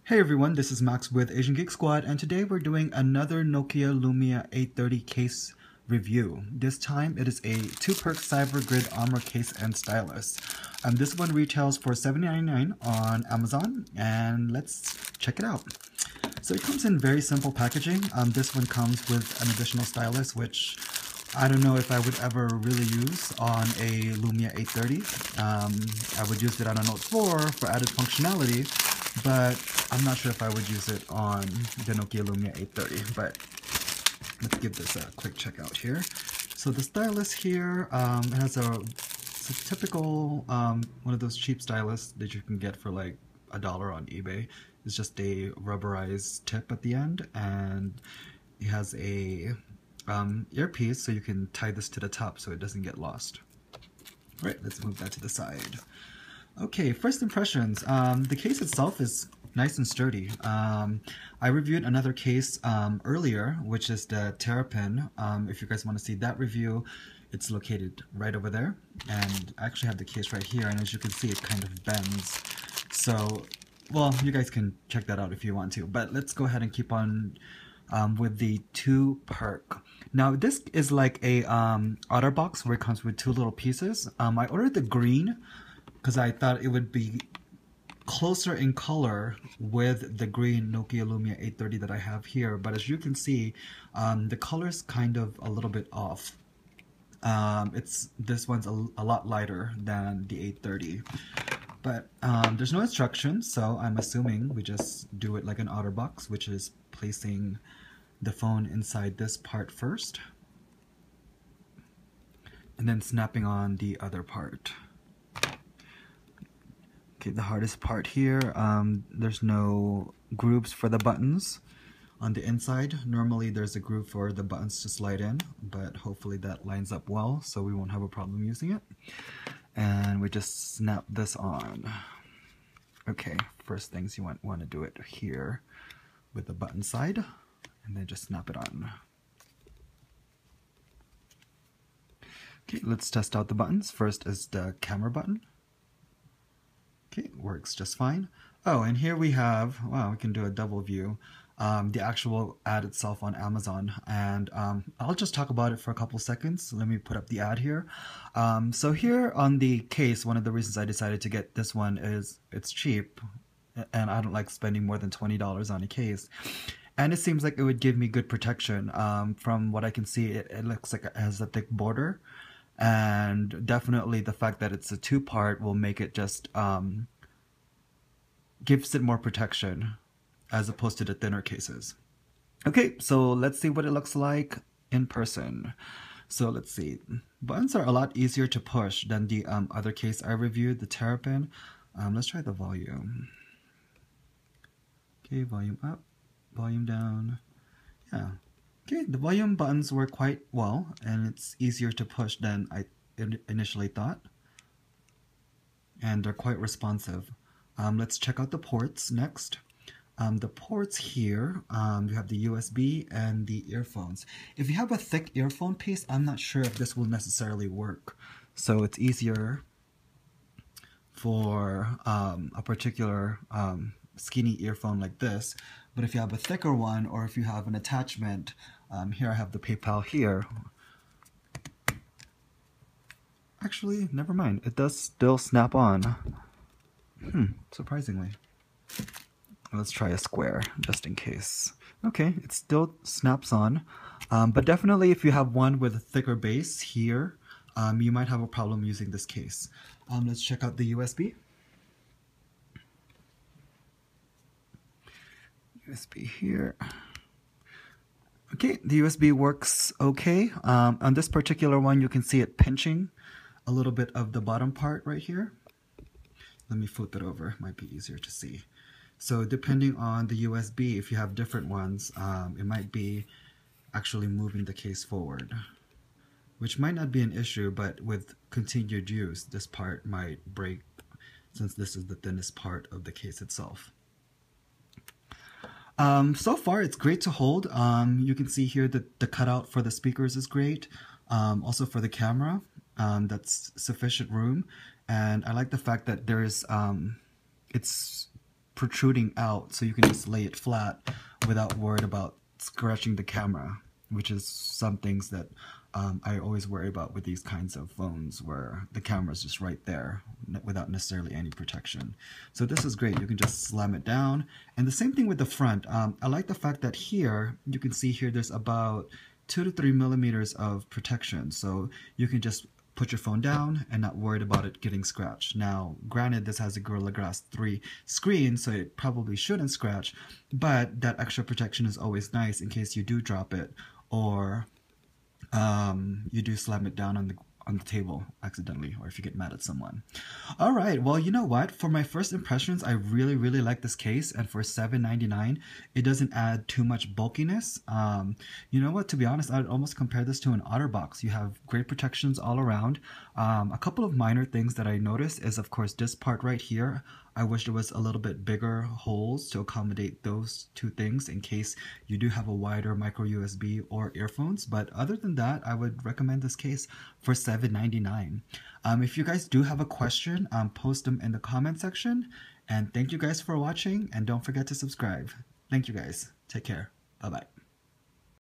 Hey everyone, this is Max with Asian Geek Squad, and today we're doing another Nokia Lumia 830 case review. This time it is a ToPerk Cyber Grid Armor case and stylus. This one retails for $7.99 on Amazon, and let's check it out. So it comes in very simple packaging. This one comes with an additional stylus, which I don't know if I would ever really use on a Lumia 830. I would use it on a Note 4 for added functionality, but I'm not sure if I would use it on the Nokia Lumia 830. But let's give this a quick check out here. So the stylus here has it's a typical one of those cheap stylus that you can get for like $1 on eBay. It's just a rubberized tip at the end, and it has a earpiece, so you can tie this to the top so it doesn't get lost. All right, let's move that to the side. Okay, first impressions. The case itself is nice and sturdy. I reviewed another case earlier, which is the Terrapin. If you guys want to see that review, it's located right over there. And I actually have the case right here, and as you can see, it kind of bends. So, well, you guys can check that out if you want to. But let's go ahead and keep on with the ToPerk. Now, this is like a OtterBox where it comes with two little pieces. I ordered the green because I thought it would be closer in color with the green Nokia Lumia 830 that I have here, but as you can see, the color is kind of a little bit off. This one's a lot lighter than the 830, but there's no instructions, so I'm assuming we just do it like an OtterBox, which is placing the phone inside this part first and then snapping on the other part. Okay, the hardest part here, there's no grooves for the buttons on the inside. Normally there's a groove for the buttons to slide in, but hopefully that lines up well so we won't have a problem using it. And we just snap this on. Okay, first things you want to do it here with the button side, and then just snap it on. Okay, let's test out the buttons. First is the camera button. Okay, works just fine. Oh, and here we have, wow, we can do a double view, the actual ad itself on Amazon. And I'll just talk about it for a couple seconds. Let me put up the ad here. So here on the case, one of the reasons I decided to get this one is it's cheap, and I don't like spending more than $20 on a case. And it seems like it would give me good protection. From what I can see, it looks like it has a thick border. And definitely the fact that it's a two-part will make it just gives it more protection as opposed to the thinner cases. Okay, so let's see what it looks like in person. So let's see. Buttons are a lot easier to push than the other case I reviewed, the Terrapin. Let's try the volume. Okay, volume up, volume down. Yeah. Okay, the volume buttons work quite well, and it's easier to push than I initially thought. And they're quite responsive. Let's check out the ports next. The ports here, you have the USB and the earphones. If you have a thick earphone piece, I'm not sure if this will necessarily work. So it's easier for a particular skinny earphone like this. But if you have a thicker one, or if you have an attachment, here I have the PayPal here. Actually, never mind. It does still snap on. Surprisingly. Let's try a square, just in case. Okay, it still snaps on. But definitely if you have one with a thicker base here, you might have a problem using this case. Let's check out the USB. USB here. Okay, the USB works okay. On this particular one, you can see it pinching a little bit of the bottom part right here. Let me flip it over, it might be easier to see. So depending on the USB, if you have different ones, it might be actually moving the case forward, which might not be an issue, but with continued use, this part might break since this is the thinnest part of the case itself. So far, it's great to hold. You can see here that the cutout for the speakers is great. Also for the camera, that's sufficient room. And I like the fact that there is, it's protruding out, so you can just lay it flat without worried about scratching the camera, which is some things that I always worry about with these kinds of phones where the camera is just right there without necessarily any protection. So this is great. You can just slam it down. And the same thing with the front. I like the fact that here, you can see here there's about 2 to 3 millimeters of protection. So you can just put your phone down and not worried about it getting scratched. Now, granted, this has a Gorilla Glass 3 screen, so it probably shouldn't scratch, but that extra protection is always nice in case you do drop it or you do slam it down on the table accidentally, or if you get mad at someone. All right, well, you know what? For my first impressions, I really, really like this case, and for $7.99, it doesn't add too much bulkiness. You know what? To be honest, I'd almost compare this to an OtterBox. You have great protections all around. A couple of minor things that I noticed is, of course, this part right here. I wish there was a little bit bigger holes to accommodate those two things in case you do have a wider micro USB or earphones. But other than that, I would recommend this case for $7.99. If you guys do have a question, post them in the comment section. And thank you guys for watching, and don't forget to subscribe. Thank you guys. Take care. Bye-bye.